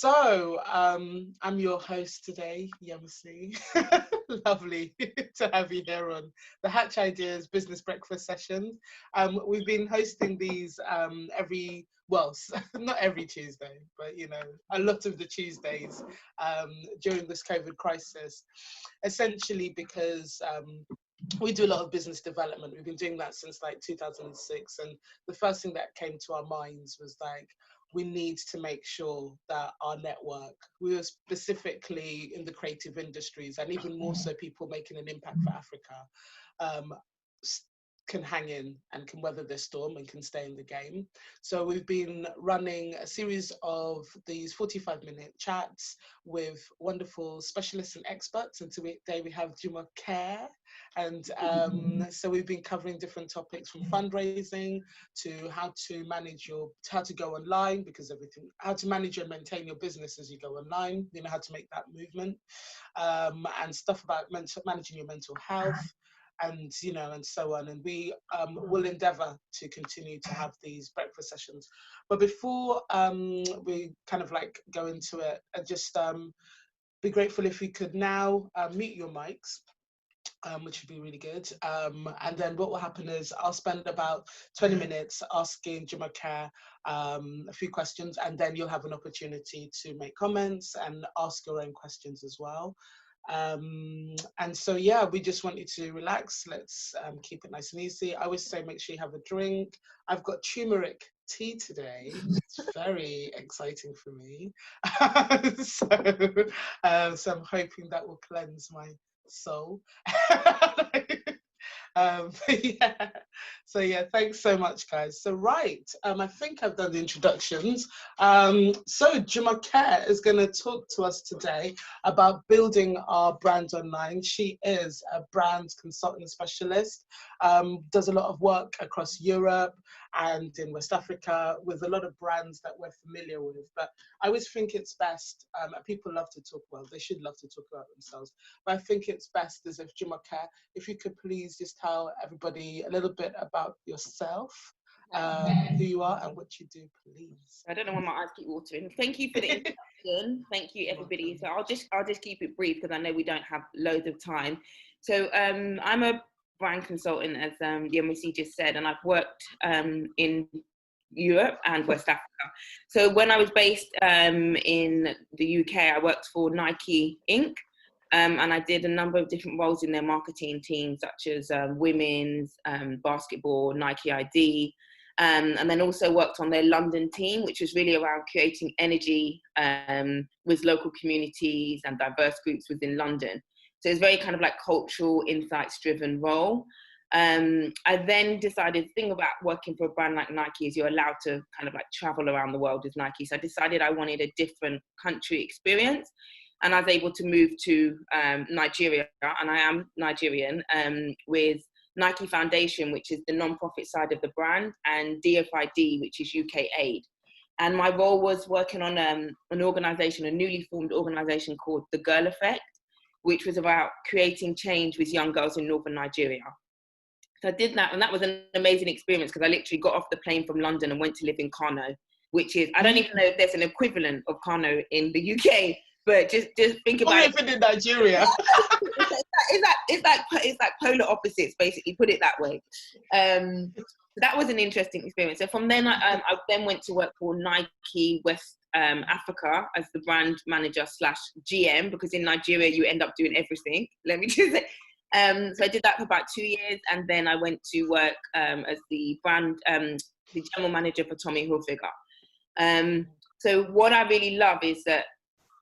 I'm your host today, Yemisi. Lovely to have you here on the Hatch Ideas Business Breakfast Sessions. We've been hosting these not every Tuesday, but a lot of the Tuesdays during this COVID crisis, essentially because we do a lot of business development. We've been doing that since like 2006. And the first thing that came to our minds was like, we need to make sure that our network, we were specifically in the creative industries and even more so people making an impact for Africa, can hang in and can weather this storm and can stay in the game. So we've been running a series of these 45-minute chats with wonderful specialists and experts. And today we have Jumoke. And so we've been covering different topics from fundraising to how to go online, because how to manage and maintain your business as you go online, how to make that movement, and stuff about managing your mental health, and and so on. And we will endeavor to continue to have these breakfast sessions. But before we kind of like go into it, I'd just be grateful if we could now mute your mics, which would be really good. And then what will happen is I'll spend about 20 minutes asking Jumoke a few questions, and then you'll have an opportunity to make comments and ask your own questions as well. And so, yeah, we just want you to relax. Let's keep it nice and easy. I always say make sure you have a drink. I've got turmeric tea today. It's very exciting for me. So I'm hoping that will cleanse my soul. Yeah, thanks so much, guys. So I think I've done the introductions. So Jumoke is going to talk to us today about building our brand online. She is a brand consultant specialist, does a lot of work across Europe and in West Africa with a lot of brands that we're familiar with. But I always think it's best, people love to talk, well, they should love to talk about themselves, but I think it's best as if Jumoke, if you could please just tell everybody a little bit about yourself, who you are and what you do, please. I don't know why my eyes keep watering. Thank you for the introduction. Thank you, everybody. So I'll just keep it brief because I know we don't have loads of time. So I'm a brand consultant, as Yemisi just said, and I've worked in Europe and West Africa. So when I was based in the UK, I worked for Nike Inc. And I did a number of different roles in their marketing team, such as women's, basketball, Nike ID, and then also worked on their London team, which was really around creating energy with local communities and diverse groups within London. So it's very kind of like cultural, insights-driven role. I then decided, the thing about working for a brand like Nike is you're allowed to kind of like travel around the world with Nike. So I decided I wanted a different country experience. And I was able to move to Nigeria, and I am Nigerian, with Nike Foundation, which is the non-profit side of the brand, and DFID, which is UK Aid. And my role was working on an organisation, a newly formed organisation called The Girl Effect, which was about creating change with young girls in northern Nigeria. So I did that, and that was an amazing experience because I literally got off the plane from London and went to live in Kano, which is, I don't even know if there's an equivalent of Kano in the UK. But just think about it. In Nigeria. it's like polar opposites, basically, put it that way. So that was an interesting experience. So from then, I then went to work for Nike West Africa as the brand manager / GM, because in Nigeria, you end up doing everything. Let me just say. So I did that for about 2 years. And then I went to work as the brand, the general manager for Tommy Hilfiger. So what I really love is that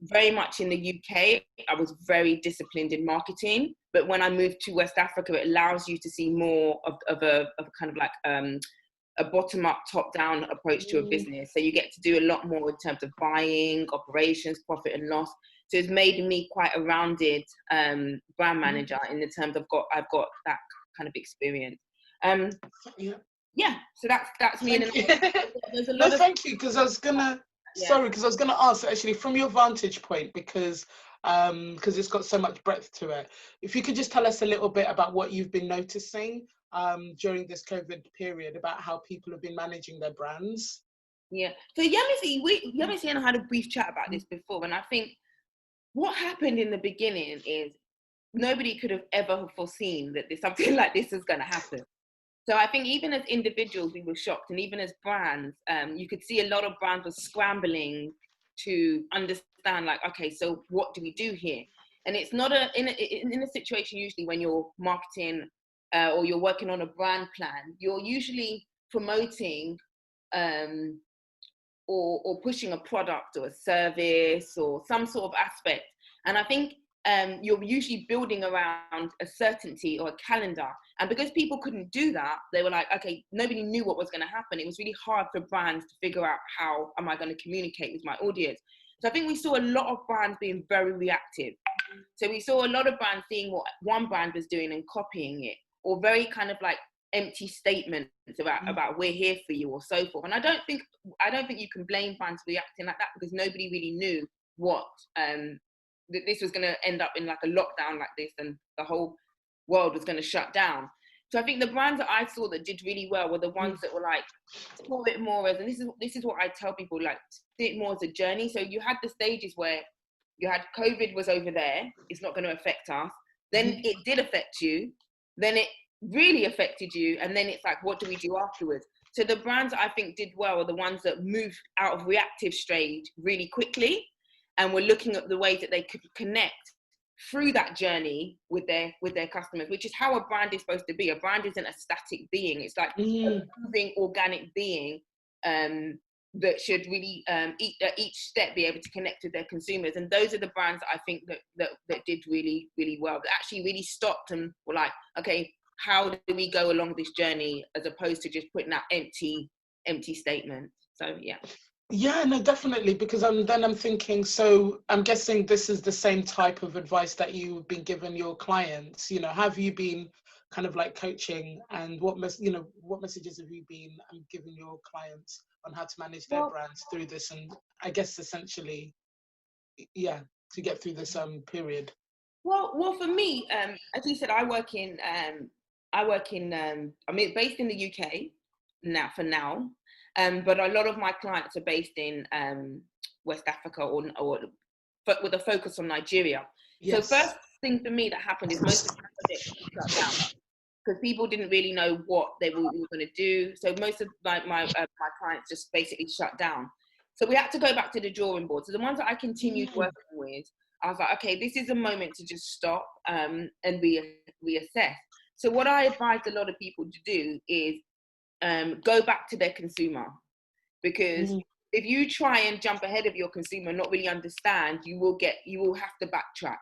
very much in the UK, I was very disciplined in marketing. But when I moved to West Africa, it allows you to see more of a kind of like a bottom-up, top-down approach to a business. So you get to do a lot more in terms of buying, operations, profit and loss. So it's made me quite a rounded brand manager in the terms of I've got that kind of experience. Yeah, so that's me. There's a lot thank you, because I was gonna ask, actually, from your vantage point, because it's got so much breadth to it. If you could just tell us a little bit about what you've been noticing during this COVID period, about how people have been managing their brands. Yeah. So Yamisi and I had a brief chat about this before, and I think what happened in the beginning is nobody could have ever foreseen that something like this was going to happen. So I think even as individuals, we were shocked, and even as brands, you could see a lot of brands were scrambling to understand, like, okay, so what do we do here? And it's not in a situation usually when you're marketing or you're working on a brand plan, you're usually promoting or pushing a product or a service or some sort of aspect. And I think you're usually building around a certainty or a calendar. And because people couldn't do that, they were like, okay, nobody knew what was going to happen. It was really hard for brands to figure out, how am I going to communicate with my audience? So I think we saw a lot of brands being very reactive. So we saw a lot of brands seeing what one brand was doing and copying it, or very kind of like empty statements about we're here for you or so forth. And I don't think you can blame brands reacting like that, because nobody really knew what that this was going to end up in, like a lockdown like this, and the whole world was going to shut down. So I think the brands that I saw that did really well were the ones that were like, saw it more as, and this is what I tell people, like, see it more as a journey. So you had the stages where you had COVID was over there, it's not going to affect us. Then it did affect you. Then it really affected you. And then it's like, what do we do afterwards? So the brands I think did well are the ones that moved out of reactive stage really quickly, and were looking at the ways that they could connect through that journey with their customers, which is how a brand is supposed to be. A brand isn't a static being. It's like a moving organic being that should really each step be able to connect with their consumers. And those are the brands that I think that did really, really well, that actually really stopped and were like, okay, how do we go along this journey, as opposed to just putting out empty statements. So yeah. Yeah, no, definitely, because I'm thinking, so I'm guessing this is the same type of advice that you've been giving your clients. You know, have you been kind of like coaching, and what messages have you been giving your clients on how to manage their brands through this, and I guess essentially, yeah, to get through this period? Well, for me, as you said, I work in based in the UK now. But a lot of my clients are based in West Africa or with a focus on Nigeria. Yes. So first thing for me that happened is most of the projects shut down, because people didn't really know what they were going to do. So most of my clients just basically shut down. So we had to go back to the drawing board. So the ones that I continued working with, I was like, okay, this is a moment to just stop and reassess. So what I advise a lot of people to do is go back to their consumer, because if you try and jump ahead of your consumer and not really understand, you will have to backtrack.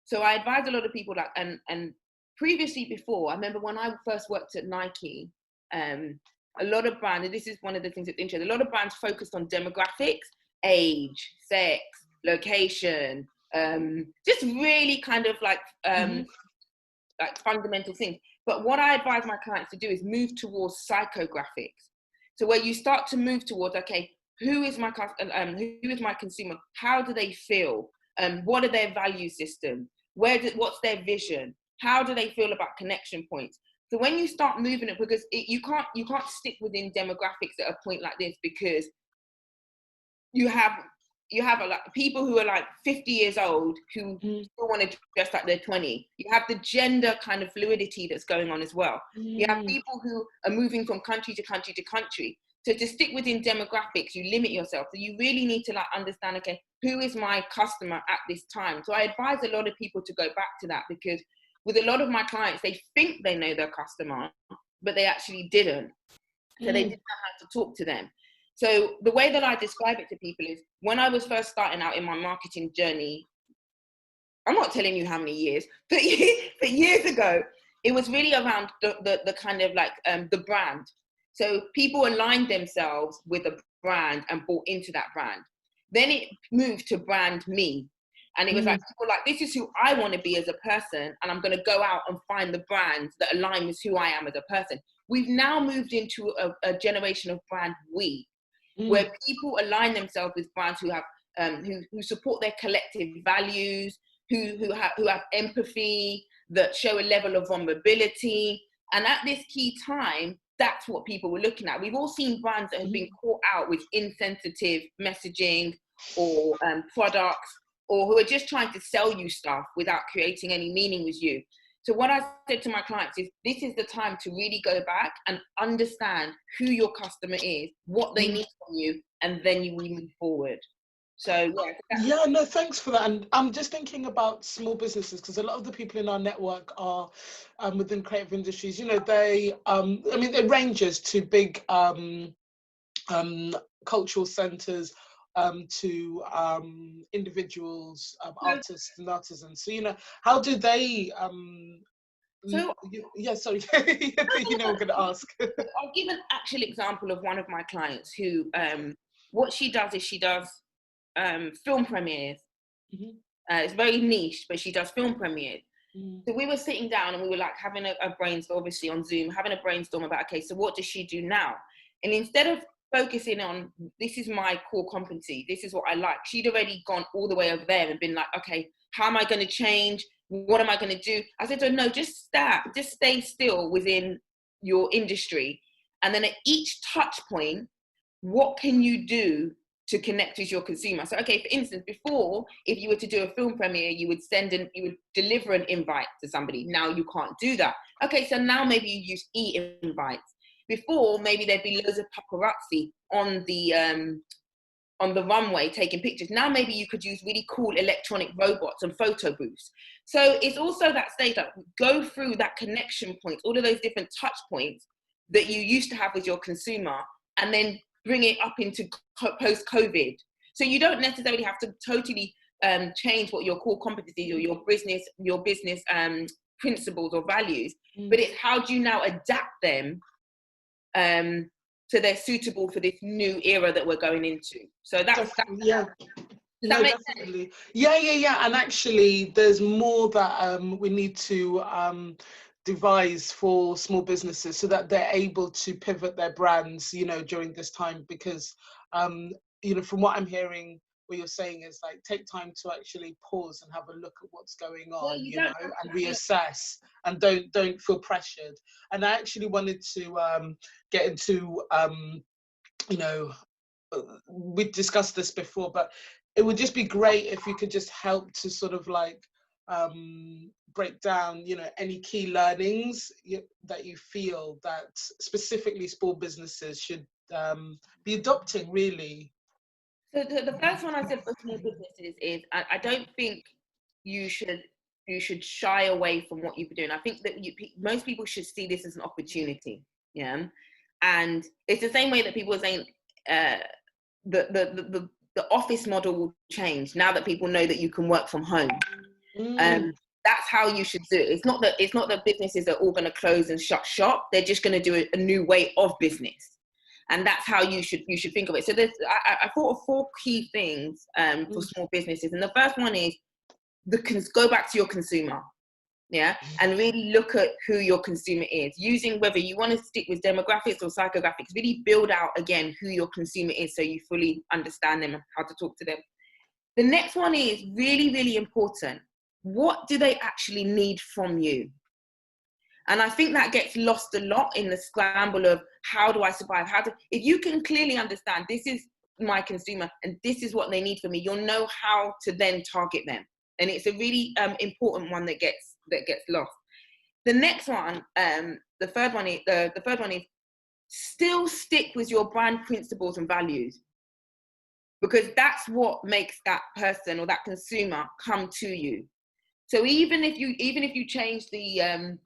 So I advise a lot of people, like, and previously, before, I remember when I first worked at Nike, a lot of brands, and this is one of the things that's interesting, a lot of brands focused on demographics, age, sex, location, just really kind of like fundamental things. But what I advise my clients to do is move towards psychographics. So where you start to move towards, okay, who is my consumer? How do they feel? What are their value system? What's their vision? How do they feel about connection points? So when you start moving it, because you can't stick within demographics at a point like this, because you have people who are like 50 years old who still want to dress like they're 20. You have the gender kind of fluidity that's going on as well. You have people who are moving from country to country to country. So to stick within demographics, you limit yourself. So you really need to like understand, okay, who is my customer at this time? So I advise a lot of people to go back to that, because with a lot of my clients, they think they know their customer, but they actually didn't. So they didn't know how to talk to them. So the way that I describe it to people is, when I was first starting out in my marketing journey, I'm not telling you how many years, but years ago, it was really around the kind of like the brand. So people aligned themselves with a brand and bought into that brand. Then it moved to brand me. And it was like, people like, this is who I want to be as a person, and I'm going to go out and find the brands that align with who I am as a person. We've now moved into a generation of brand we, where people align themselves with brands who have who support their collective values, who have empathy, that show a level of vulnerability. And at this key time, that's what people were looking at. We've all seen brands that have been caught out with insensitive messaging or products, or who are just trying to sell you stuff without creating any meaning with you. So what I said to my clients is, this is the time to really go back and understand who your customer is, what they need from you, and then you move forward. So yeah, no, thanks for that. And I'm just thinking about small businesses, because a lot of the people in our network are within creative industries. You know, they I mean, it ranges to big cultural centers, to individuals, artists and artisans. So, you know, how do they yeah, sorry. You know, I'm going to ask. I'll give an actual example of one of my clients who, what she does is she does film premieres. It's very niche, but she does film premieres. So we were sitting down and we were like having a brainstorm, obviously on Zoom, having a brainstorm about, okay, so what does she do now? And instead of focusing on, this is my core competency, this is what I like, she'd already gone all the way over there and been like, okay, how am I going to change? What am I going to do? I said to her, no, just stay still within your industry. And then at each touch point, what can you do to connect with your consumer? So, okay, for instance, before, if you were to do a film premiere, you would deliver an invite to somebody. Now you can't do that. Okay, so now maybe you use e-invites. Before, maybe there'd be loads of paparazzi on the runway taking pictures. Now maybe you could use really cool electronic robots and photo booths. So it's also that stage that go through that connection point, all of those different touch points that you used to have with your consumer, and then bring it up into post-COVID. So you don't necessarily have to totally change what your core competencies or your business principles or values, but it's how do you now adapt them so they're suitable for this new era that we're going into. So that's yeah. No, definitely. Yeah. And actually, there's more that we need to devise for small businesses so that they're able to pivot their brands, you know, during this time. Because, you know, from what I'm hearing, what you're saying is like, take time to actually pause and have a look at what's going on, you know, and reassess, and don't feel pressured. And I actually wanted to get into, you know, we discussed this before, but it would just be great if you could just help to sort of like break down, you know, any key learnings that you feel that specifically small businesses should be adopting, really. So the first one I said for small businesses is I don't think you should shy away from what you've been doing. I think that most people should see this as an opportunity, yeah. And it's the same way that people are saying the office model will change now that people know that you can work from home. That's how you should do it. It's not that businesses are all going to close and shut shop. They're just going to do a new way of business. And that's how you should think of it. So I thought of 4 key things for small businesses. And the first one is go back to your consumer, yeah, and really look at who your consumer is. Using whether you want to stick with demographics or psychographics, really build out again who your consumer is so you fully understand them and how to talk to them. The next one is really, really important. What do they actually need from you? And I think that gets lost a lot in the scramble of how do I survive? If you can clearly understand this is my consumer and this is what they need from me, you'll know how to then target them. And it's a really important one that gets lost. The next one, the third one is still stick with your brand principles and values, because that's what makes that person or that consumer come to you. So even if you change the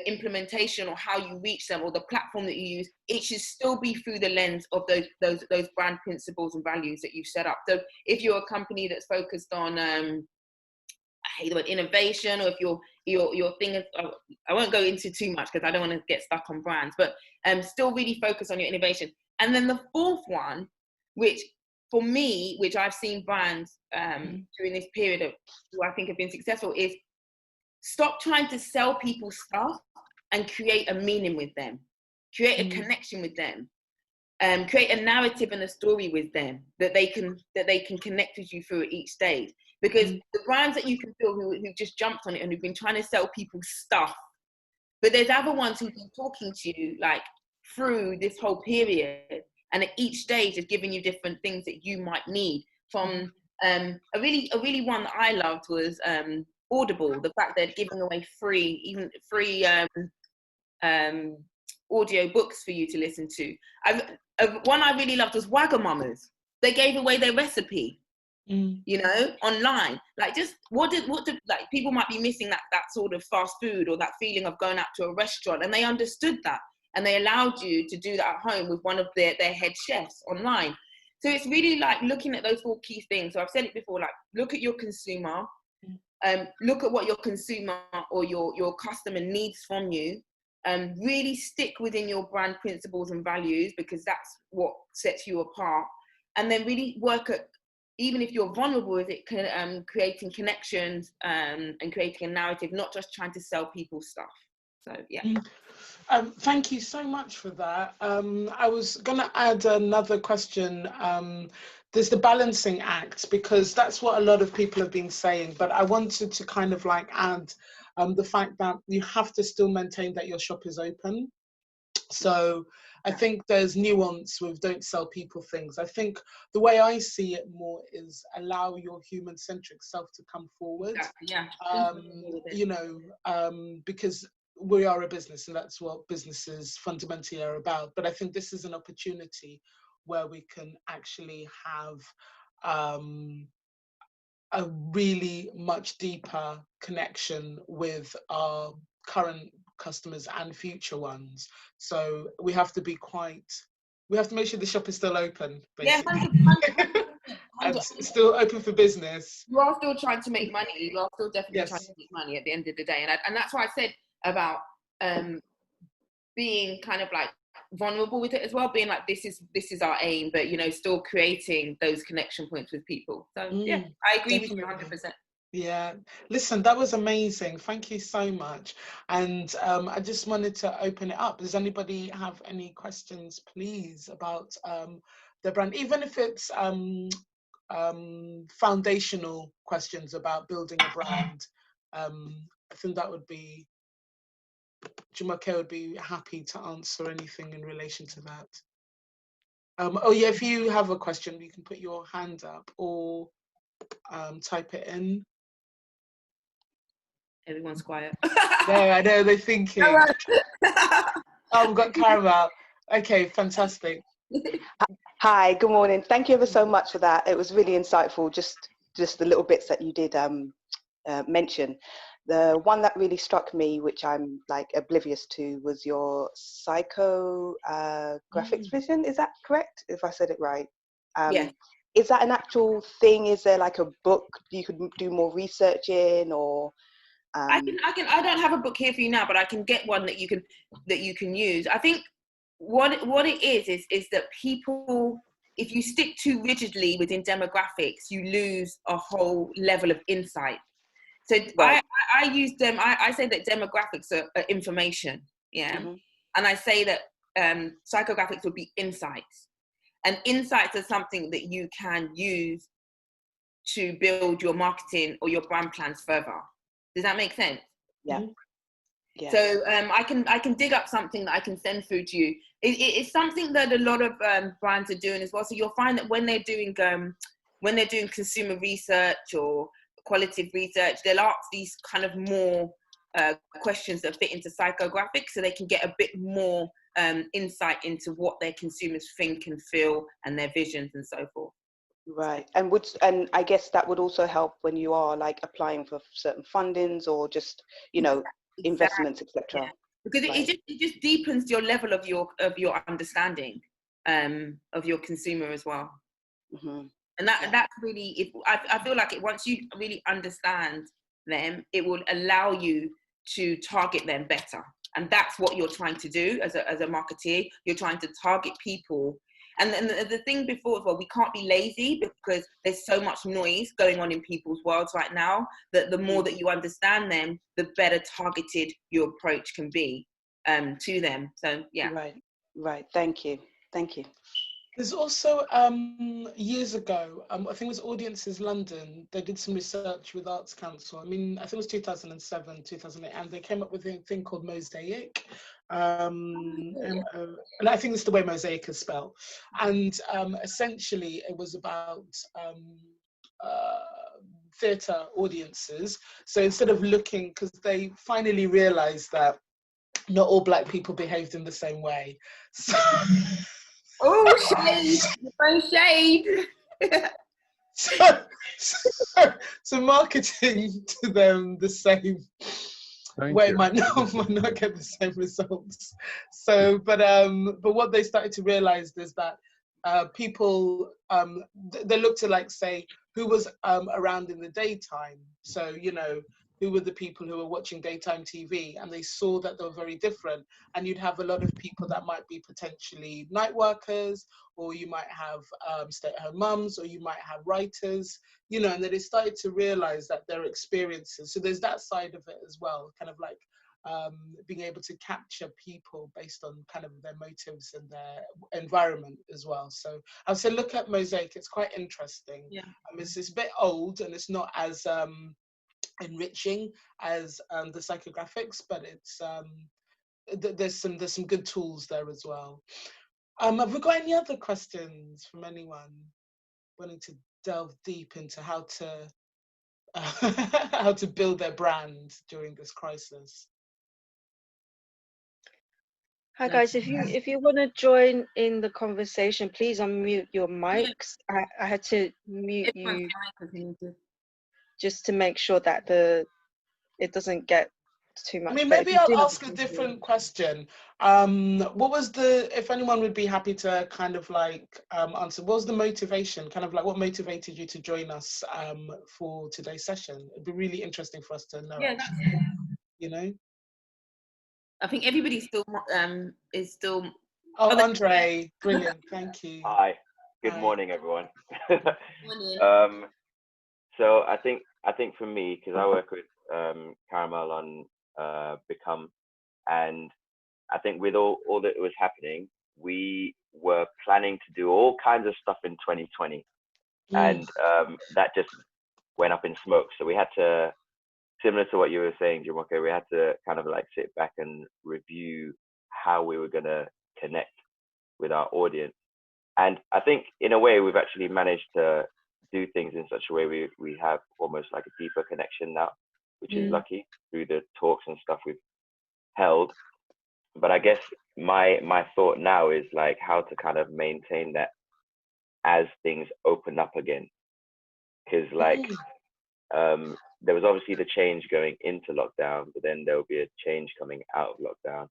implementation or how you reach them or the platform that you use, it should still be through the lens of those brand principles and values that you've set up. So if you're a company that's focused on I hate the word innovation, or if your thing is, I won't go into too much because I don't want to get stuck on brands, but still really focus on your innovation. And then the fourth one, which for me, which I've seen brands during this period of who I think have been successful, is stop trying to sell people stuff and create a meaning with them, create a connection with them, create a narrative and a story with them that they can connect with you through at each stage. Because the brands that you can feel who just jumped on it and who've been trying to sell people stuff But there's other ones who've been talking to you like through this whole period, and at each stage is giving you different things that you might need. From a really one that I loved was Audible. The fact they're giving away free audio books for you to listen to. One I really loved was Wagamama's. They gave away their recipe, you know, online. Like, just what did like, people might be missing that sort of fast food or that feeling of going out to a restaurant, and they understood that, and they allowed you to do that at home with one of their head chefs online. So it's really like looking at those 4 key things. So I've said it before, like, look at your consumer, look at what your consumer or your customer needs from you. Really stick within your brand principles and values, because that's what sets you apart. And then really work at, even if you're vulnerable with it, creating connections and creating a narrative, not just trying to sell people stuff. So yeah. Thank you so much for that. I was going to add another question. There's the balancing act, because that's what a lot of people have been saying, but I wanted to kind of like add the fact that you have to still maintain that your shop is open. So I think there's nuance with don't sell people things. I think the way I see it more is allow your human-centric self to come forward. Yeah. You know, because we are a business, and that's what businesses fundamentally are about. But I think this is an opportunity where we can actually have a really much deeper connection with our current customers and future ones. So we have to be we have to make sure the shop is still open, basically. Yeah, 100%. And still open for business. You are still trying to make money. You are still definitely trying to make money at the end of the day. And that's why I said about being kind of like vulnerable with it as well, being like, this is our aim, but, you know, still creating those connection points with people. So yeah, I agree with you 100%. Yeah, listen, that was amazing. Thank you so much. And I just wanted to open it up. Does anybody have any questions, please, about the brand, even if it's foundational questions about building a brand? I think that would be, Jumoke would be happy to answer anything in relation to that. Oh yeah, if you have a question, you can put your hand up or type it in. Everyone's quiet. Yeah, I know, they're thinking. Oh, we've got Caramel. Okay, fantastic. Hi, good morning. Thank you ever so much for that. It was really insightful, just the little bits that you did mention. The one that really struck me, which I'm like oblivious to, was your psychographics vision. Is that correct? If I said it right? Yeah. Is that an actual thing? Is there like a book you could do more research in, or? I don't have a book here for you now, but I can get one that you can use. I think what it is that people, if you stick too rigidly within demographics, you lose a whole level of insight. So right. I use them. I say that demographics are information, yeah, and I say that psychographics would be insights, and insights are something that you can use to build your marketing or your brand plans further. Does that make sense? Yeah. Yeah. So I can dig up something that I can send through to you. It's something that a lot of brands are doing as well. So you'll find that when they're doing consumer research or qualitative research, they'll ask these kind of more questions that fit into psychographics, so they can get a bit more insight into what their consumers think and feel and their visions and so forth. Right, and I guess that would also help when you are like applying for certain fundings or just, you know, investments, etc. Yeah. Because it just deepens your level of your understanding of your consumer as well. And that's really, I feel like once you really understand them, it will allow you to target them better. And that's what you're trying to do as a marketeer. You're trying to target people. And then the thing before as well, we can't be lazy because there's so much noise going on in people's worlds right now that the more that you understand them, the better targeted your approach can be to them. So, yeah. Right. Thank you. There's also years ago, I think it was Audiences London. They did some research with Arts Council. I mean, I think it was 2007, 2008, and they came up with a thing called Mosaic. And I think it's the way Mosaic is spelled. And essentially, it was about uh, theatre audiences. So instead of looking, because they finally realised that not all Black people behaved in the same way. So, Oh, shade! You're shade! so marketing to them the same way might not get the same results. So, but what they started to realize is that people they looked to, like, say, who was around in the daytime. So, you know, who were the people who were watching daytime TV, and they saw that they were very different. And you'd have a lot of people that might be potentially night workers, or you might have stay-at-home mums, or you might have writers, you know, and then they started to realize that their experiences. So there's that side of it as well, kind of like being able to capture people based on kind of their motives and their environment as well. So I'd say look at Mosaic. It's quite interesting. Yeah. It's a bit old and it's not as enriching as the psychographics, but it's there's some good tools there as well. Have we got any other questions from anyone wanting to delve deep into how to how to build their brand during this crisis? Hi guys, if you want to join in the conversation, please unmute your mics. I had to mute you just to make sure that it doesn't get too much. I mean, maybe I'll ask a different question. What was if anyone would be happy to kind of like answer, what was the motivation, kind of like what motivated you to join us for today's session? It'd be really interesting for us to know. Yeah, actually, you know? I think everybody still is still. Oh, Andre, brilliant, thank you. Hi, good morning, everyone. So I think for me, because I work with Caramel on Become, and I think with all that was happening, we were planning to do all kinds of stuff in 2020, and that just went up in smoke. So we had to, similar to what you were saying, Jumoke, we had to kind of like sit back and review how we were going to connect with our audience. And I think in a way we've actually managed to do things in such a way we have almost like a deeper connection now, which is lucky through the talks and stuff we've held. But I guess my thought now is like how to kind of maintain that as things open up again. Because like there was obviously the change going into lockdown, but then there'll be a change coming out of lockdown.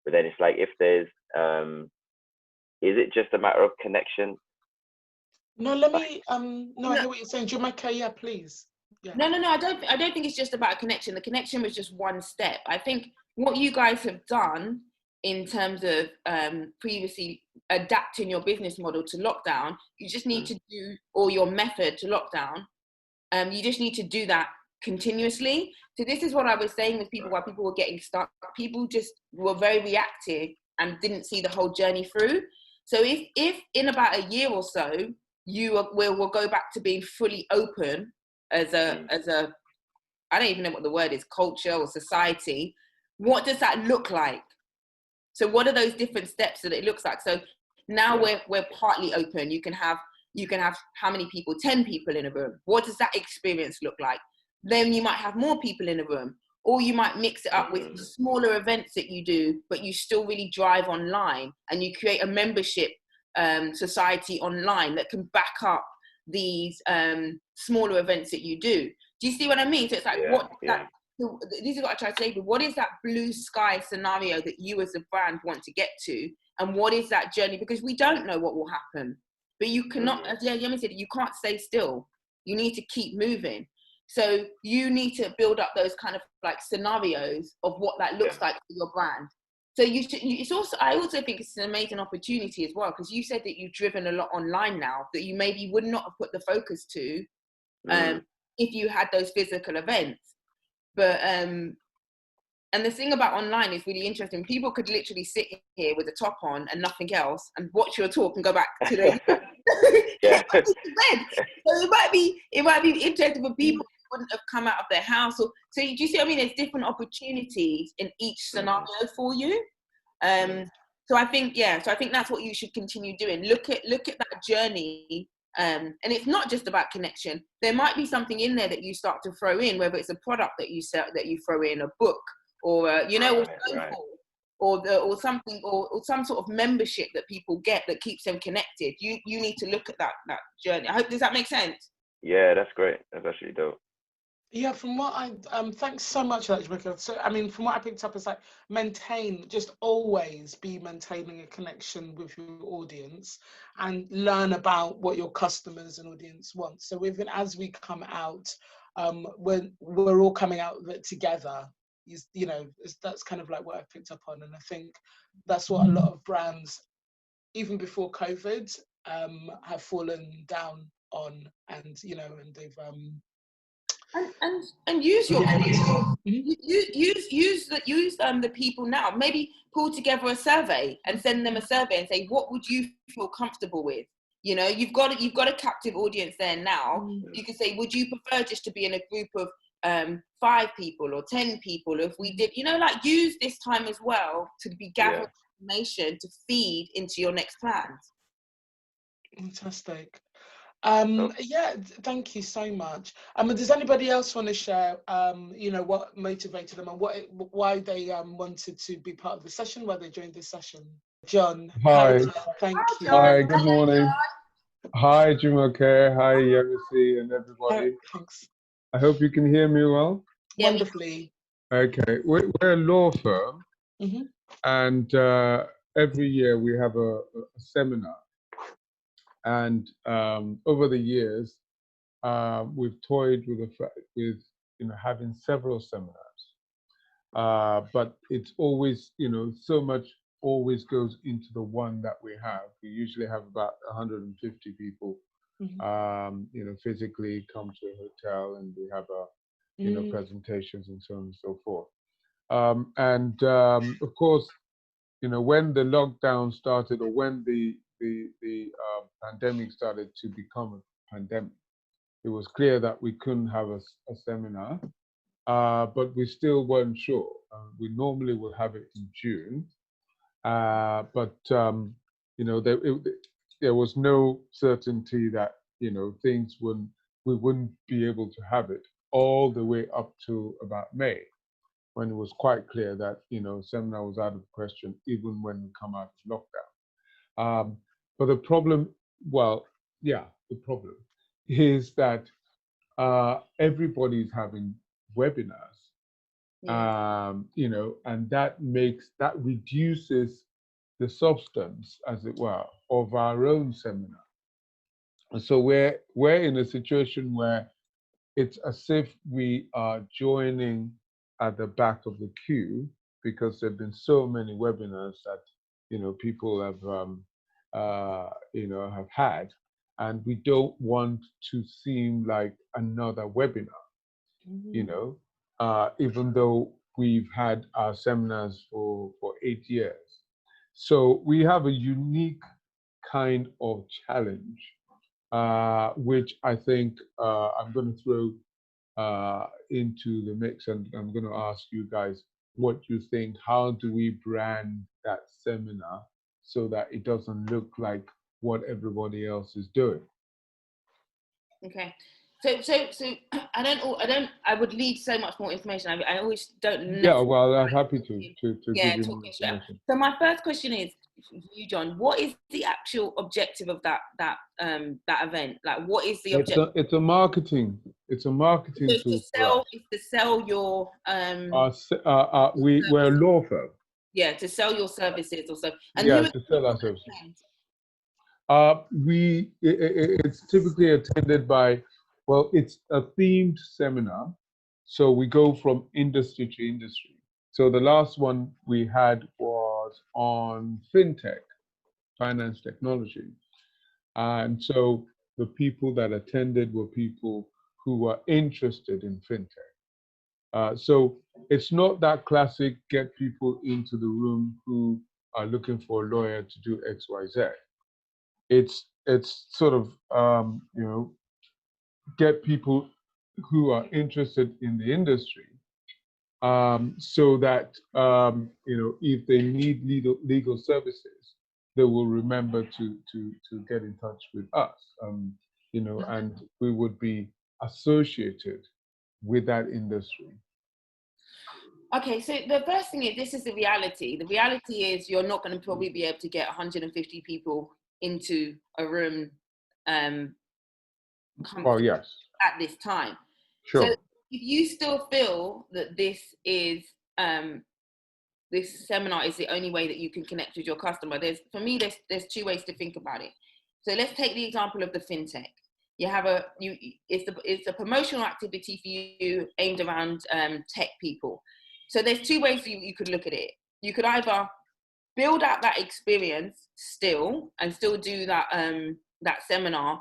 But then it's like, if there's is it just a matter of connection? No, let me no, I hear what you're saying. Jumoke, yeah, please. Yeah. No, I don't think it's just about a connection. The connection was just one step. I think what you guys have done in terms of previously adapting your business model to lockdown, you just need to do, or your method to lockdown, you just need to do that continuously. So this is what I was saying with people, while people were getting stuck. People just were very reactive and didn't see the whole journey through. So if in about a year or so, we'll go back to being fully open as a I don't even know what the word is, culture or society, what does that look like? So what are those different steps that it looks like? So now we're partly open. You can have how many people? 10 people in a room. What does that experience look like? Then you might have more people in a room, or you might mix it up with smaller events that you do, but you still really drive online, and you create a membership society online that can back up these smaller events that you do. Do you see what I mean? So it's like, this is what I try to say, but what is that blue sky scenario that you as a brand want to get to? And what is that journey? Because we don't know what will happen, but you cannot, as Yemi said, you can't stay still. You need to keep moving. So you need to build up those kind of like scenarios of what that looks like for your brand. So it's also, I also think it's an amazing opportunity as well, because you said that you've driven a lot online now that you maybe would not have put the focus to if you had those physical events. But And the thing about online is really interesting. People could literally sit here with a top on and nothing else and watch your talk and go back to their Yeah. bed. So it might be interesting for people who wouldn't have come out of their house. Or, so do you see what I mean? There's different opportunities in each scenario for you. So I think that's what you should continue doing. Look at that journey. And it's not just about connection. There might be something in there that you start to throw in, whether it's a product that you sell, that you throw in, a book, or or something, or some sort of membership that people get that keeps them connected. You need to look at that journey. I hope, does that make sense? Yeah, that's great. That's actually dope. Yeah, from what I thanks so much for that, Jumoke. So I mean, from what I picked up, is like just always be maintaining a connection with your audience and learn about what your customers and audience want. So even as we come out, we're all coming out of it together. That's kind of like what I picked up on, and I think that's what a lot of brands, even before COVID, have fallen down on, and they've and use your use the people now. Maybe pull together a survey and send them a survey and say, what would you feel comfortable with? You've got a captive audience there now. You can say, would you prefer just to be in a group of 5 people or 10 people? If we did, use this time as well to be gathering information to feed into your next plans. Fantastic. Thank you so much. Does anybody else want to share, what motivated them and why they wanted to be part of the session, why they joined this session? John. Hi. Thank you. Hi, good morning. Hi, Jumoke. Hi, Yemisi and everybody. Thanks. I hope you can hear me well. Wonderfully. Okay, we're a law firm, and every year we have a seminar. And over the years, we've toyed with having several seminars, but it's always so much always goes into the one that we have. We usually have about 150 people, physically come to a hotel, and we have presentations and so on and so forth. Of course, when the lockdown started, or when the pandemic started to become a pandemic, it was clear that we couldn't have a seminar, but we still weren't sure. We normally would have it in June, but there was no certainty that we wouldn't be able to have it all the way up to about May, when it was quite clear that seminar was out of the question, even when we come out of lockdown. But the problem is that everybody's having webinars, and that reduces the substance, as it were, of our own seminar. And so we're in a situation where it's as if we are joining at the back of the queue, because there've been so many webinars that people have had, and we don't want to seem like another webinar, even though we've had our seminars for 8 years. So we have a unique kind of challenge, which I think I'm going to throw into the mix, and I'm going to ask you guys what you think. How do we brand that seminar so that it doesn't look like what everybody else is doing? Okay, so I would need so much more information. I always don't know. Yeah, well, I'm happy to give you more information. So my first question is, you, John, what is the actual objective of that event? Like, what is the objective? It's a marketing tool for us. It's to sell your we're a law firm. Yeah, to sell your services or so. And to sell our services. It's typically attended by, it's a themed seminar, so we go from industry to industry. So the last one we had was on fintech, finance technology, and so the people that attended were people who were interested in fintech. So it's not that classic get people into the room who are looking for a lawyer to do X, Y, Z. It's sort of get people who are interested in the industry, so that if they need legal services, they will remember to get in touch with us, and we would be associated with that industry. Okay, so the first thing is, this is the reality. The reality is you're not going to probably be able to get 150 people into a room Yes. at this time. Sure. So if you still feel that this seminar is the only way that you can connect with your customer, there's two ways to think about it. So let's take the example of the fintech. It's a promotional activity for you aimed around tech people. So there's two ways you could look at it. You could either build out that experience still do that seminar,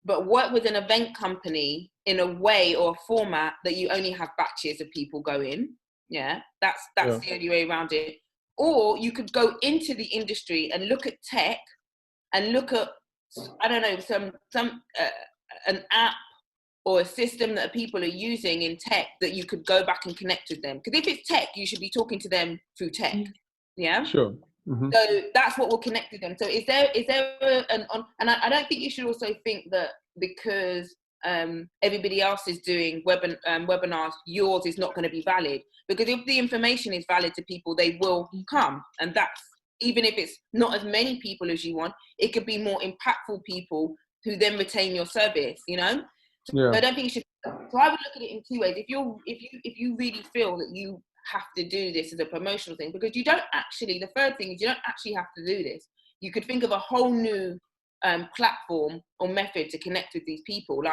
but work with an event company in a way or a format that you only have batches of people go in. Yeah, that's the only way around it. Or you could go into the industry and look at tech and look at, I don't know, an app or a system that people are using in tech that you could go back and connect with them. Because if it's tech, you should be talking to them through tech. Yeah. Sure. Mm-hmm. So that's what will connect with them. So is there and I don't think you should also think that because everybody else is doing webinars, yours is not going to be valid. Because if the information is valid to people, they will come. And that's, even if it's not as many people as you want, it could be more impactful people who then retain your service, So I don't think you should. So I would look at it in two ways. If you really feel that you have to do this as a promotional thing, because the third thing is you don't actually have to do this. You could think of a whole new platform or method to connect with these people.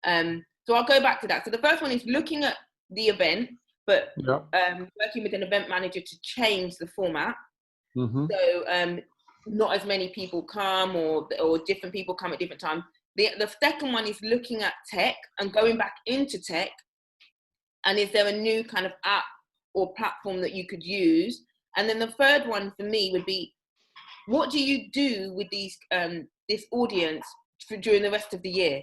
So I'll go back to that. So the first one is looking at the event, but working with an event manager to change the format. Mm-hmm. So not as many people come, or different people come at different times. The second one is looking at tech and going back into tech. And is there a new kind of app or platform that you could use? And then the third one for me would be, what do you do with this audience during the rest of the year?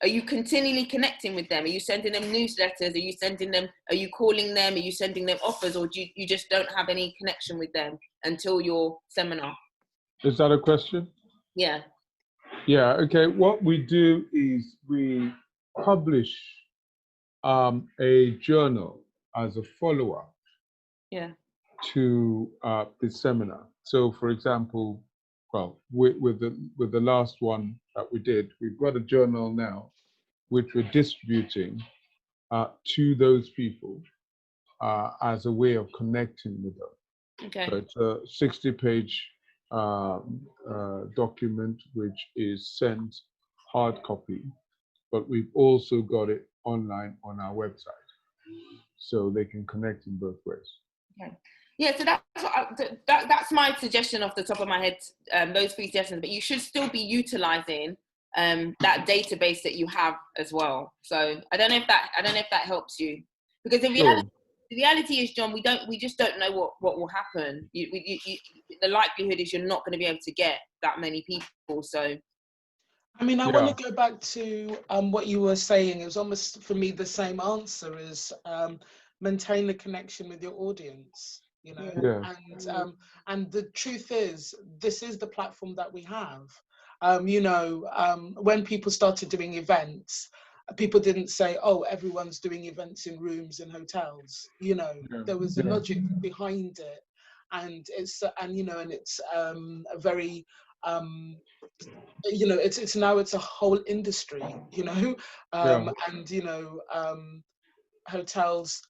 Are you continually connecting with them? Are you sending them newsletters? Are you calling them? Are you sending them offers? Or do you just don't have any connection with them until your seminar? Is that a question? Yeah. Yeah, okay. What we do is we publish a journal as a follow-up to the seminar. So, for example, with the last one that we did, we've got a journal now, which we're distributing to those people as a way of connecting with them. Okay. So it's a 60-page document, which is sent hard copy, but we've also got it online on our website, so they can connect in both ways. Okay. Yeah, so that's my suggestion off the top of my head, those three suggestions, but you should still be utilizing that database that you have as well. So I don't know if that helps you, because the reality is, John, we just don't know what will happen. The likelihood is you're not going to be able to get that many people. So I mean, I want to go back to what you were saying. It was almost, for me, the same answer is maintain a connection with your audience, and the truth is, this is the platform that we have. When people started doing events, people didn't say, oh, everyone's doing events in rooms in hotels. There was a logic behind it, and it's a very it's a whole industry, and hotels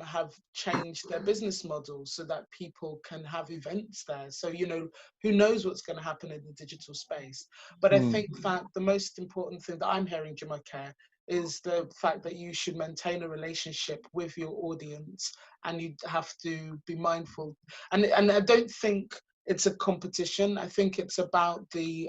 have changed their business models so that people can have events there. So who knows what's going to happen in the digital space. But I think that the most important thing that I'm hearing, Jumoke, is the fact that you should maintain a relationship with your audience, and you have to be mindful. And I don't think it's a competition. I think it's about the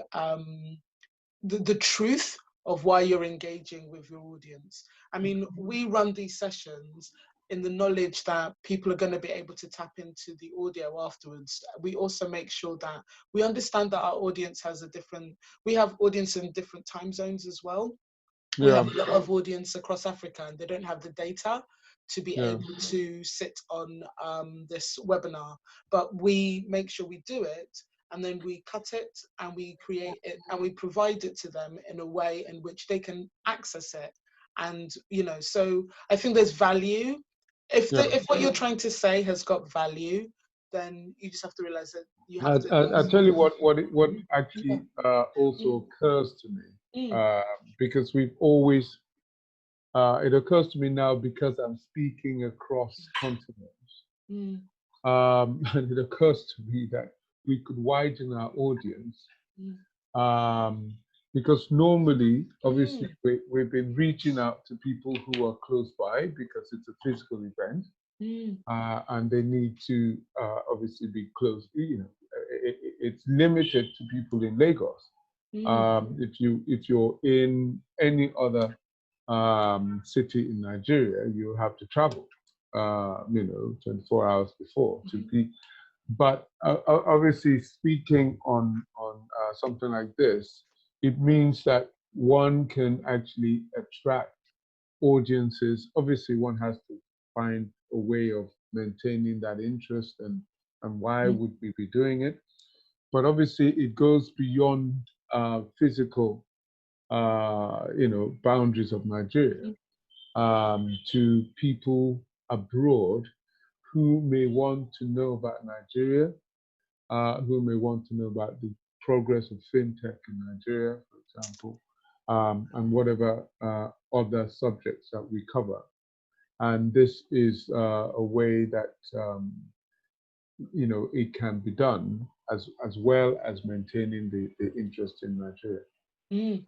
truth of why you're engaging with your audience. I mean, we run these sessions in the knowledge that people are going to be able to tap into the audio afterwards, we also make sure that we understand that our audience has we have audience in different time zones as well. We have a lot of audience across Africa, and they don't have the data to be able to sit on this webinar, but we make sure we do it, and then we cut it and we create it and we provide it to them in a way in which they can access it. And, you know, so I think there's value. If what you're trying to say has got value, then you just have to realize that you have to. I'll tell you what actually also occurs to me, because we've always, it occurs to me now because I'm speaking across continents. And it occurs to me that we could widen our audience, because normally, obviously, we've been reaching out to people who are close by because it's a physical event, and they need to obviously be close. You know, it's limited to people in Lagos. If you're in any other city in Nigeria, you have to travel, 24 hours before to be. But obviously, speaking on something like this, it means that one can actually attract audiences. Obviously, one has to find a way of maintaining that interest, and why would we be doing it? But obviously, it goes beyond physical, boundaries of Nigeria, to people abroad who may want to know about Nigeria, who may want to know about the progress of fintech in Nigeria, for example, and whatever other subjects that we cover. And this is a way that it can be done as well as maintaining the interest in Nigeria.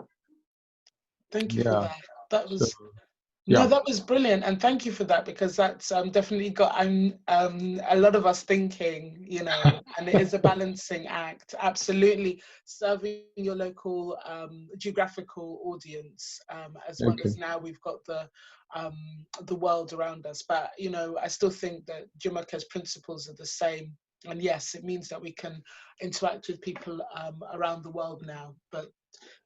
Thank you for that. That was no, that was brilliant, and thank you for that, because that's definitely got a lot of us thinking, and it is a balancing act. Absolutely, serving your local geographical audience, as well as now we've got the world around us. But I still think that Jumoke's principles are the same. And yes, it means that we can interact with people around the world now, but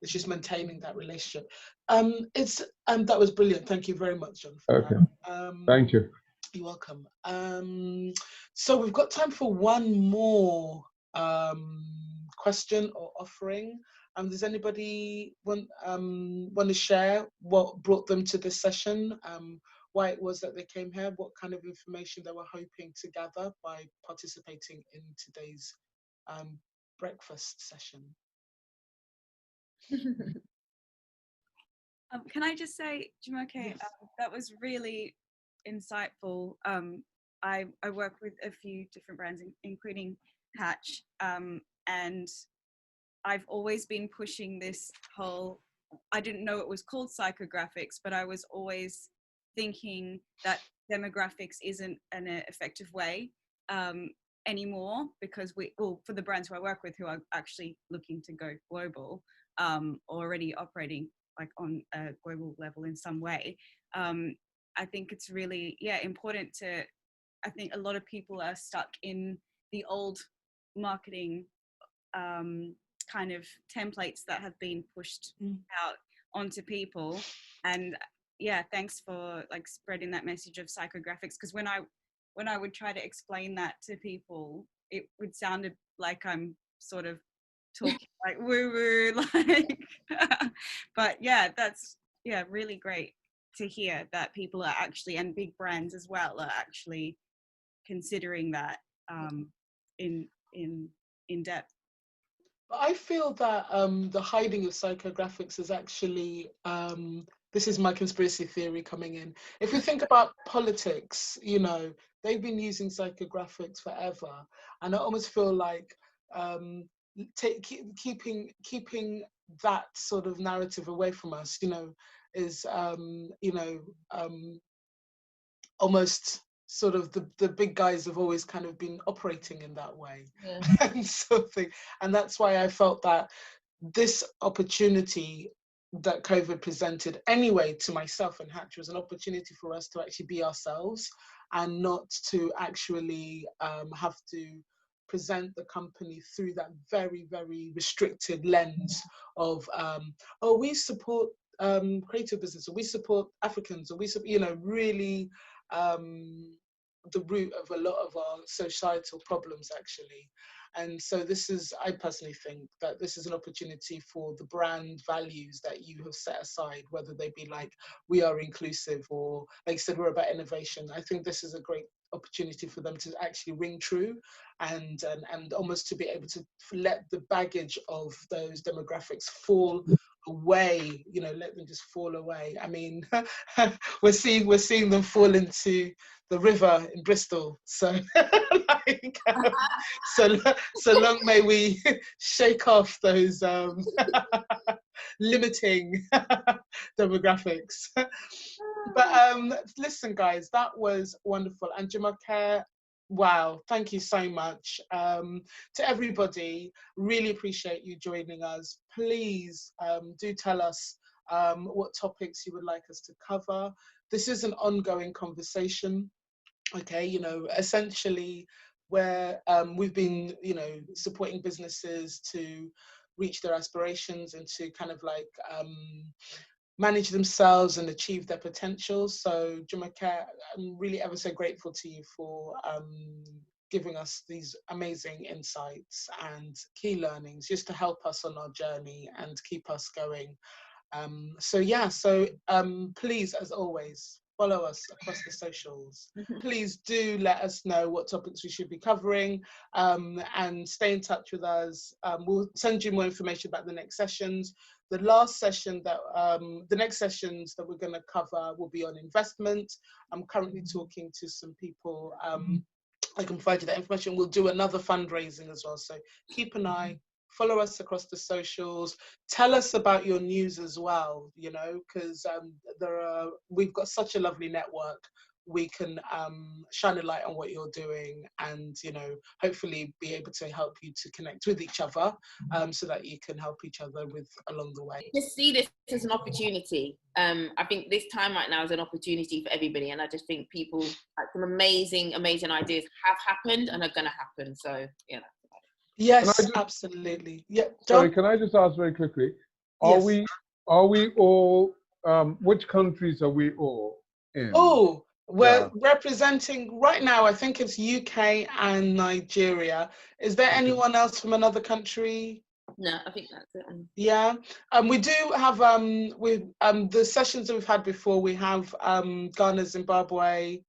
it's just maintaining that relationship. That was brilliant. Thank you very much, John. For that. Thank you. You're welcome. So we've got time for one more question or offering. Does anybody want to share what brought them to this session? Why it was that they came here? What kind of information they were hoping to gather by participating in today's breakfast session? Can I just say, Jumoke, yes. That was really insightful. I work with a few different brands, including Hatch, and I've always been pushing this whole, I didn't know it was called psychographics, but I was always thinking that demographics isn't an effective way anymore, because for the brands who I work with who are actually looking to go global, already operating like on a global level in some way. I think it's really, important to, I think a lot of people are stuck in the old marketing kind of templates that have been pushed out onto people. And thanks for like spreading that message of psychographics, because when I would try to explain that to people, it would sound like I'm sort of talking like woo woo, like but that's really great to hear that people are actually, and big brands as well, are actually considering that in depth. I feel that the hiding of psychographics is actually this is my conspiracy theory coming in. If we think about politics, they've been using psychographics forever, and I almost feel like keeping that sort of narrative away from us, is almost sort of the big guys have always kind of been operating in that way. and that's why I felt that this opportunity that COVID presented anyway to myself and Hatch was an opportunity for us to actually be ourselves and not to actually have to present the company through that very, very restricted lens of, oh, we support creative business, or we support Africans, or we support, you know, really the root of a lot of our societal problems, actually. And so this is, I personally think that this is an opportunity for the brand values that you have set aside, whether they be like, we are inclusive, or like you said, we're about innovation. I think this is a great opportunity for them to actually ring true and almost to be able to let the baggage of those demographics fall away, you know, let them just fall away. I mean, we're seeing them fall into the river in Bristol. So, like, so long may we shake off those limiting demographics. But listen, guys, that was wonderful. And Jumoke, wow, thank you so much. To everybody, really appreciate you joining us. Please do tell us what topics you would like us to cover. This is an ongoing conversation. Okay, you know, essentially where we've been, you know, supporting businesses to reach their aspirations and to kind of like manage themselves and achieve their potential. So Jumoke, I'm really ever so grateful to you for giving us these amazing insights and key learnings just to help us on our journey and keep us going. So yeah, so please, as always, follow us across the socials. Please do let us know what topics we should be covering, and stay in touch with us. We'll send you more information about the next sessions. The last session that, the next sessions that we're going to cover will be on investment. I'm currently talking to some people. I can provide you that information. We'll do another fundraising as well. So keep an eye. Follow us across the socials. Tell us about your news as well, you know, because we've got such a lovely network. We can shine a light on what you're doing and, you know, hopefully be able to help you to connect with each other, so that you can help each other with along the way. Just see this as an opportunity. I think this time right now is an opportunity for everybody. And I just think people, like, some amazing, amazing ideas have happened and are going to happen. So, you know. Yes, absolutely. Yeah. Sorry, can I just ask very quickly? Are Yes. we all? Which countries are we all in? Oh, we're representing right now. I think it's UK and Nigeria. Is there anyone else from another country? No, I think that's it. Yeah, we do have the sessions that we've had before. We have Ghana, Zimbabwe,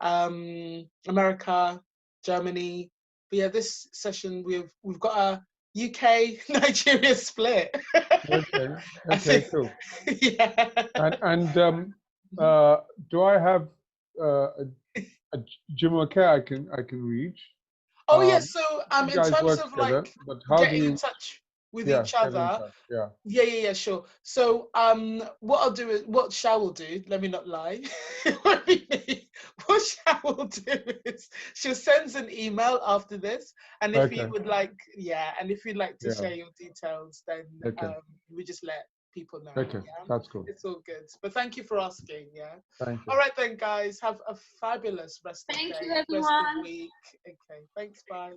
America, Germany. But yeah, this session we've got a UK Nigeria split. Okay, cool. Yeah. And do I have a Jumoke I can reach? Oh yes, so you in guys terms work of together, like but how getting do you, in touch with yeah, each get in other. touch, yeah. Yeah, sure. So what I'll do is, what Shao will do, let me not lie. It won't be me. What Shao will do is she'll send an email after this, and if you would like, and if you'd like to share your details, then we just let people know. Okay, yeah? that's cool. It's all good. But thank you for asking. Yeah. Thank you. All right then, guys. Have a fabulous rest of the day, Thank you, rest everyone. of week. Okay. Thanks. Bye.